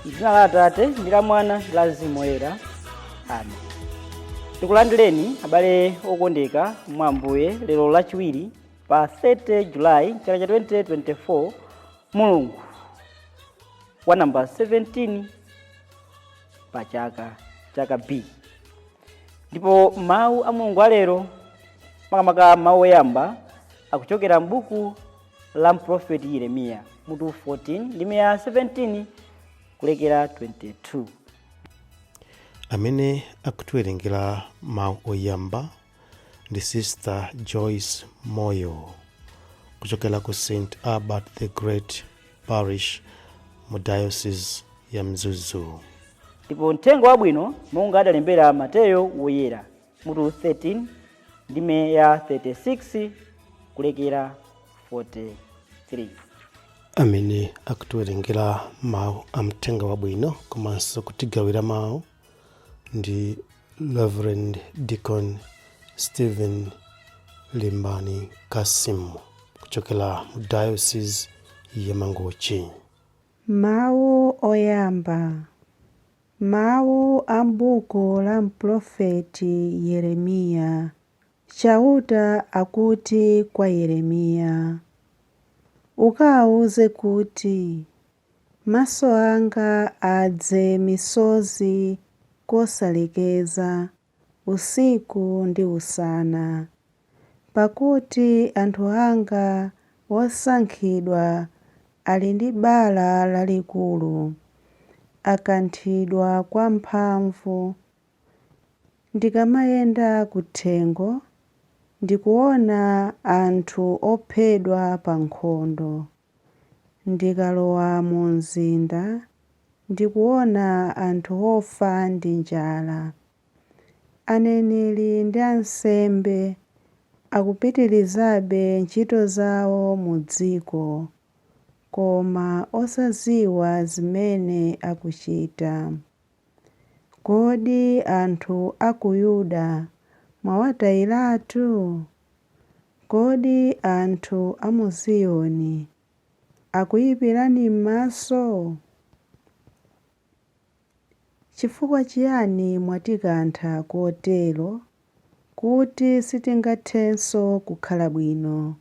Dzina la Atate ndi la Mwana ndi la Mzimu Woyera. Amen. Tikulandireni abale okondeka mwa Ambuye lero lachiwiri pa 30 Julayi chaka cha 2024, Mulungu wa namba 17 pa chaka B. Ndipo mawu a Mulungu alero makamaka mawu oyamba akuchokera m'buku la mprofeti Yeremiya mutu 14 ndime ya 17 kulekera 22. Amene akutiwerengera mawu oyamba ndi Sister Joyce Moyo kuchokera ku St. Albert the Great Parish mu Diocese ya Mzuzu. Ndipo mthenga wabwino monga adalembera Mateyo woyera mutu 13 ndime ya 36 kulekera 43. Amene akutiwerengera mawu a mthenga wabwino komanso kutigawira mawu ndi Reverend Deacon Stephen Limbani Kasimu kuchokera mu Diocese ya Mangochi. Mawu oyamba. Mawu a m'buku la mprofeti Yeremiya. Chauta akuti kwa Yeremiya, ukawuze kuti maso anga adze misozi kosalekeza usiku ndi usana, pakuti anthu anga osankhidwa ali ndi bala lalikulu, akanthidwa kwa mphamvu. Ndikamayenda kuthengo ndikuona anthu ophedwa pa nkhondo, ndikalowa mu mzinda ndikuona anthu ofa ndi njala. Aneneri ndi ansembe akupitirizabe ntchito zawo mu dziko, koma osaziwa zimene akuchita. Kodi anthu a ku Yuda mwawatayiratu? Kodi anthu a mu Ziyoni akuyipirani m'maso? Chifukwa chiyani mwatikantha kotero kuti sitingathenso kukhala bwino?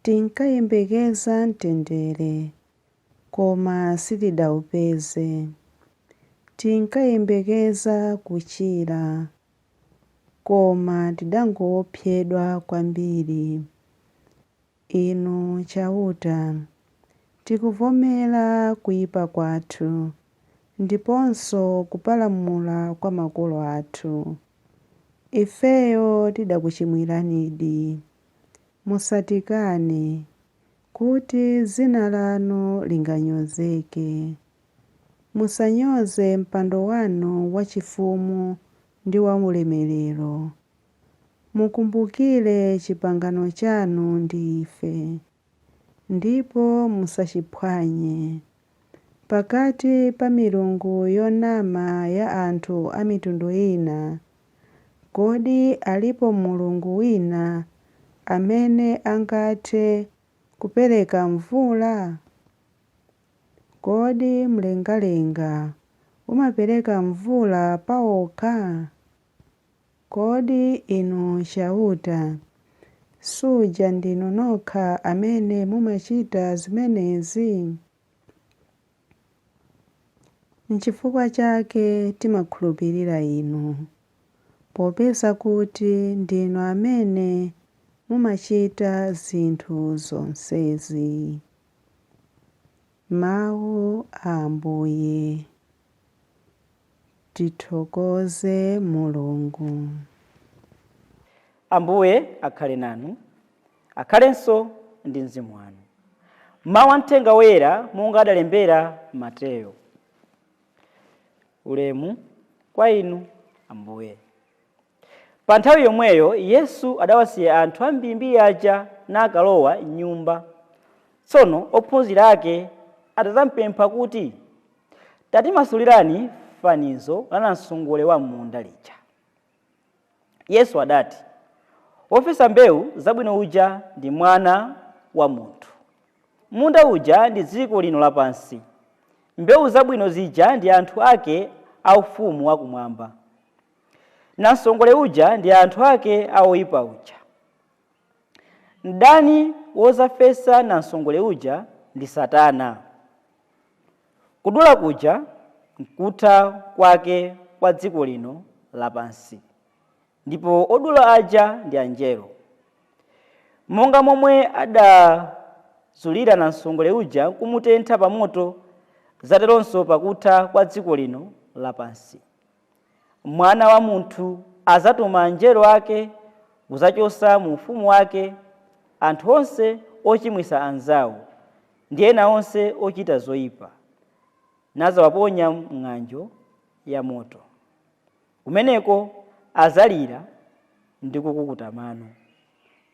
Tinkayembekeza mtendere, koma sitidawupeze. Tinkayembekeza kuchira, koma tidangoopsedwa kwambiri. Inu chauta, tikuvomera kuyipa kwathu ndiponso kupalamula kwa makolo athu. Ifeyo tidakuchimwiranidi. Musatikane kuti dzina lanu linganyozeke. Musanyoze mpando wanu wachifumu ndi waulemerero. Mukumbukire chipangano chanu ndi ife, ndipo musachiphwanye. Pakati pa milungu yonama ya anthu a mitundu ina, kodi alipo mulungu wina amene angathe kupereka mvula? Kodi mlengalenga umapereka mvula pawokha? Kodi inu chauta suja ndinu nokha amene mumachita zimenezi? N'chifukwa chake timakhulupirira inu, popeza kuti ndinu amene mumachita zinthu zonsezi. Mawu a Ambuye. Tithokoze Mulungu. Ambuye akhale nanu, akhalenso ndi mzimu wanu. Mawu a mthenga woyera monga adalembera Mateyo. Ulemu kwa inu Ambuye. Pa nthawi yomweyo Yesu adawasiya anthu ambiri aja nakalowa m'nyumba. Tsono ophunzira ake adampempha kuti Tatimasulirani fanizo la namsongole wa munda lija. Yesu adati, wofesa mbewu zabwino uja ndi mwana wa munthu. Munda uja ndi dziko lino lapansi. Mbewu zabwino zija ndi anthu ake a ufumu wakumwamba. Namsongole uja ndi anthu ake a oyipa uja. Mdani wozafesa namsongole uja ndi Satana. Kudula kuja nkutha kwake kwa dziko lino lapansi, ndipo odula aja ndi anjelo. Monga momwe adazulira namsongole uja kumutentha pa moto, zateronso pakutha kwa dziko lino lapansi. Mwana wa munthu azatuma anjelo ake kuzachosa mu ufumu wake anthu onse ochimwisa anzawo ndi ena onse ochita zoyipa, nazawaponya m'ng'anjo ya moto. Kumeneko azalira ndi kukukuta mano.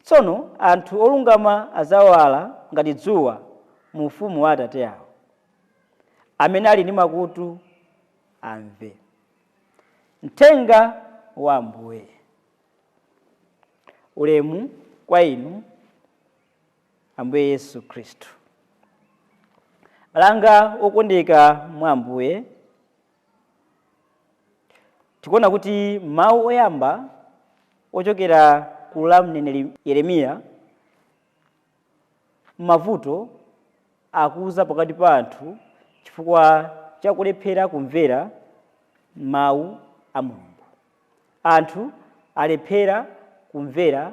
Tsono anthu olungama azawala ngati dzuwa mu ufumu wa Atate awo. Amene ali ndi makutu amve. Mthenga wa Ambuye. Ulemu kwa inu, Ambuye Yesu Khristu. Alanga okondeka mwa Ambuye, tikuona kuti mawu oyamba ochokera ku la mneneri Yeremiya, mavuto akuza pakati pa anthu chifukwa chakulephera kumvera mawu a Mulungu. Anthu alephera kumvera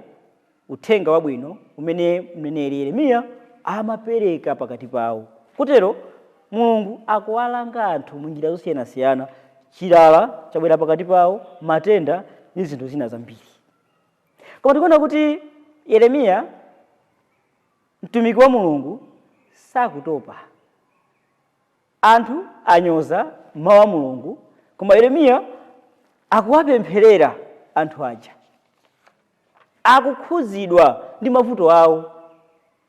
uthenga wabwino umene mneneri Yeremiya amapereka pakati pawo. Kotero Mulungu akuwalanga anthu munjira zosiyanasiyana. Chilala chabwera pakati pawo, matenda ndi zinthu zina zambiri. Koma tikuona kuti Yeremiya, mtumiki wa Mulungu, sakutopa. Anthu anyoza mawu a Mulungu, koma Yeremiya akuwapempherera anthu aja. Akukhuzidwa ndi mavuto awo.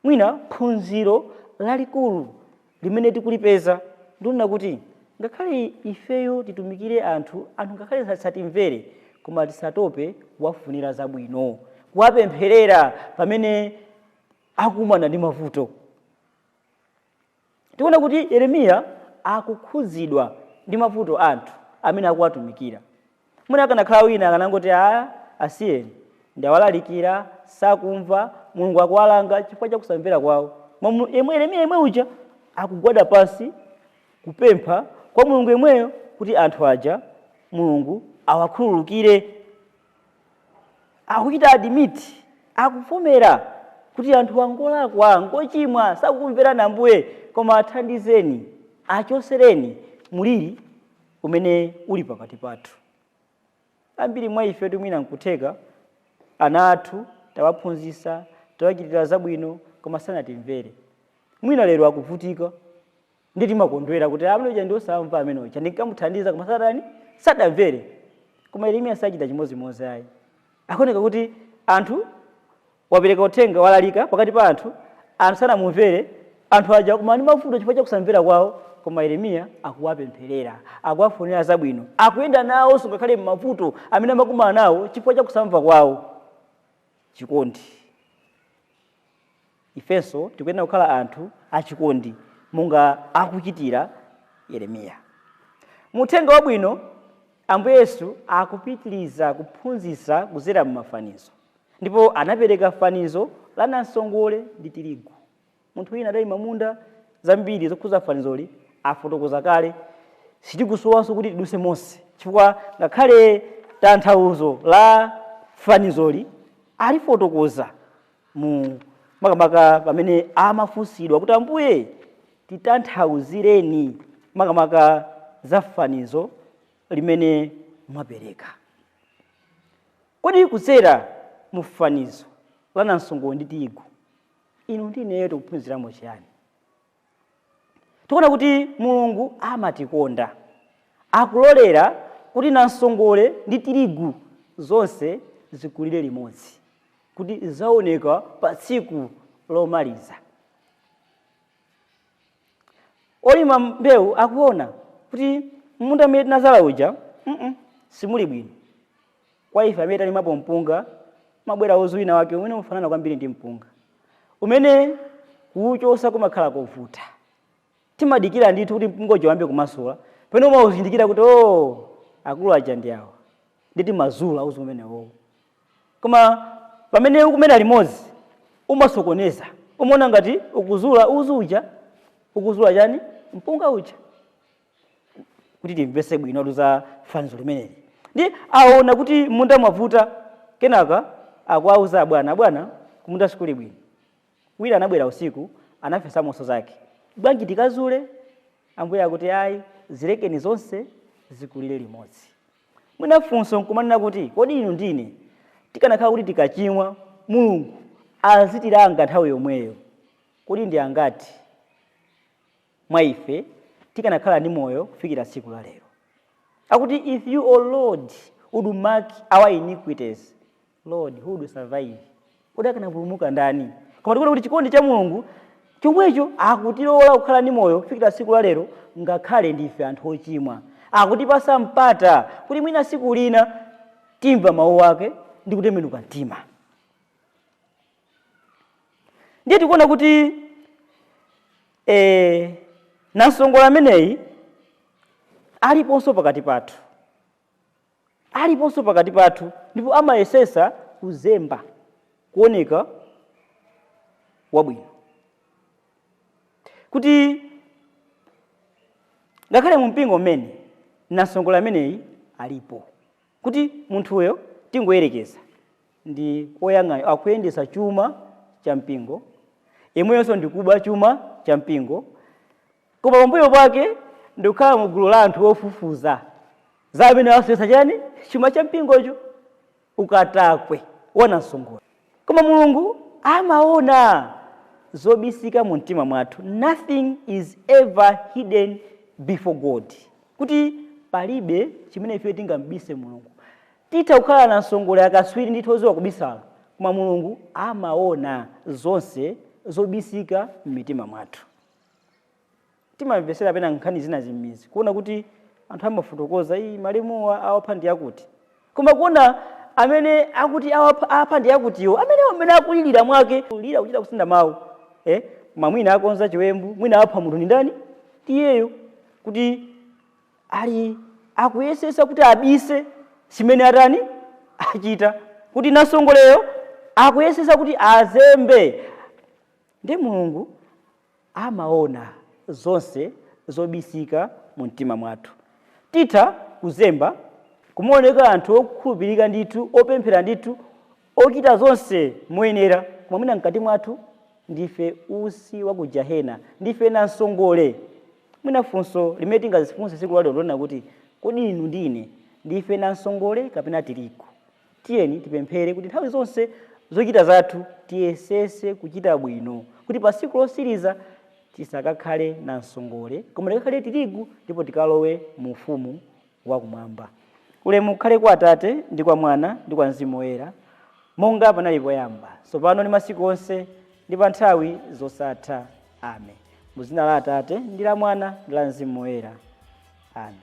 Mwina phunziro lalikulu limene tikulipeza nduna kuti ngakhale ifeyo titumikire anthu ngakhale satimvere, koma tisatope kuwafunira zabwino, kuwapempherera pamene akumana ndi mavuto. Tikuona kuti Yeremiya akukhuzidwa ndi mavuto anthu amene akuwatumikira. Mwina akanakhala wina akanangoti asiyeni, ndawalalikira, sakumva, Mulungu akuwalanga chifukwa chakusamvera kwawo. Yeremiya yemwe uja akugwada pansi kupempha kwa Mulungu yemweyo kuti anthu aja Mulungu awakhululukire. Akuchita adimiti, akuvomera kuti anthu angolakwa, ngochimwa, sakumverani Ambuye, koma athandizeni, achosereni muliri umene uli pakati pathu. Ambiri mwa ife mwina nkutheka ana athu tawaphunzitsa, tawachitira zabwino, koma sanatimvere. Mwina lero akuvutika, ndi timakondwera kuti amene uja ndi osamva amene uja ndikamuthandiza, koma sadamvere. Koma Yeremiya sachita chimodzimodzi ayi. Akuoneka kuti anthu wapereka uthenga walalika pakati pa anthu sanamumvere, anthu aja koma ndi mavuto chifukwa chakusamvera kwawo, koma Yeremiya akuwapempherera, akuwafunira zabwino, akuyenda nawo ngakhale m'mavuto amene amakumana nawo chifukwa chakusamva kwawo. Chikondi. Ifenso tikuyenera kukhala anthu achikondi monga akuchitira Yeremiya. Muthenga wabwino, Ambuye Yesu akupitiriza kuphunzitsa kudzera m'mafanizo. Ndipo anapereka fanizo la namsongole ndi tirigu. Munthu wina adali mamunda zambiri zokhuza fanizoli, afotokoza kale, sitikusowanso kuti tiduse monse chifukwa ngakhale tanthauzo la fanizoli alifotokoza mu makamaka pamene amafunsidwa kuti Ambuye titanthauzireni makamaka za fanizo limene mwapereka. Kodi kudzera mu fanizo la namsongole ndi tirigu, inu ndi ineyo tikuphunziramo chiyani? Tikuona kuti Mulungu amatikonda, akulolera kuti namsongole ndi tirigu zonse zikulire limodzi, kuti zaoneka pa tsiku lomaliza. Olima mbewu akuona kuti munda amene tinazala uja simuli bwino. Kwa ife amene talimapo mpunga mabwera uzuwina wake umene ufanana kwambiri ndi mpunga, umene kuuchosa kumakhala kovuta. Timadikira ndithu kuti mpunga uja uyambe kumasula, pene umauzindikira kuti akulu aja ndi awa, nditi mazula uzu umenewo. Koma pamene ukumena limodzi umasokoneza, umaona ngati ukuzula uzu uja, ukuzula chani mpunga uja. Kuti timvese bwino za fanizo limeneli. Ndi aona kuti munda mwavuta, kenaka akuauza bwana kumunda sikuli bwino. Wina anabwera usiku anafesa moso zake. Bwanji tikazule, ambuye akuti ayi zilekeni zonse zikulire limodzi. Mwina funso nkumanena kuti kodi inu ndine tikanakhala kuti tikachimwa Mulungu azitilanga nthawi yomweyo, kodi ndi angati mwa ife tikanakhala ndi moyo kufikira tsiku la lero? Akuti if you, O Lord, would mark our iniquities, Lord, who would survive? Kodi akanapulumuka ndani? Koma tikuona kuti chikondi cha Mulungu chomwecho akutilola kukhala ndi moyo kufikira tsiku la lero ngakhale ndife anthu ochimwa. Akutipasa mpata kuti mwina tsiku lina timva mawu ake ndi kutembenuka mtima. Ndiye tikuona kuti namsongola ameneyi aliponso pakati pathu. Aliponso pakati pathu ndipo amayesesa kuzemba kuoneka wabwino. Kuti ngakhale mu mpingo mmene namsongola ameneyi alipo, kuti munthuyo tingoyerekeza ndi oyang'ana akuyendesa chuma cha mpingo, yemweyo ndikuba chuma cha mpingo, koma pambuyo pake ndikukhala mu gulu la anthu ofufuza za amene asesa chani chuma cha mpingocho ukatakwe wanamsongola. Koma Mulungu amaona zobisika mu mtima mwathu. Nothing is ever hidden before God. Kuti palibe chimene ife tingambise Mulungu. Titha kukhala namsongola yakaswiri ndi toziwa kubisala, koma Mulungu amaona zonse zobisika m'mitima mwathu. Timamvesera pena nkhani zina zimizi kuona kuti anthu amafotokoza iyi malimuwa awapha ndi akuti, koma kuona amene akuti awapha ndi akutiyo amene akulilira mwake kulira kuchita kusinda mawu, koma mwina akonza chiwembu, mwina apha munthu ndi ndani tiyeyo, kuti ali akuyesesa kuti abise chimene atani achita, kuti namsongoleyo akuyesesa kuti azembe. Ndi Mulungu amaona zonse zobisika mu mtima mwathu. Titha kuzemba kumaoneka anthu okhulupirika ndithu, opemphera ndithu, ochita zonse moyenera, koma mwina mkati mwathu ndife usi wa ku Jahena, ndife namsongole. Mwina funso limene tingazifunse tsiku la lero ndilona kuti kodi inu ndine ndife namsongole kapena tirigu? Tiyeni tipemphere kuti nthawi zonse zochita zathu tiyesese kuchita bwino, kuti pa tsiku losiriza tisakakhale namsongole koma tikakhale tirigu, ndipo tikalowe mu ufumu wakumwamba. Ulemu ukhale kwa Atate ndi kwa Mwana ndi kwa Mzimu Woyera, monga panali poyamba, tsopano ndi masiku onse ndi pa nthawi zosatha. Amen. Mu dzina la Atate ndi la Mwana ndi la Mzimu Woyera. Amen.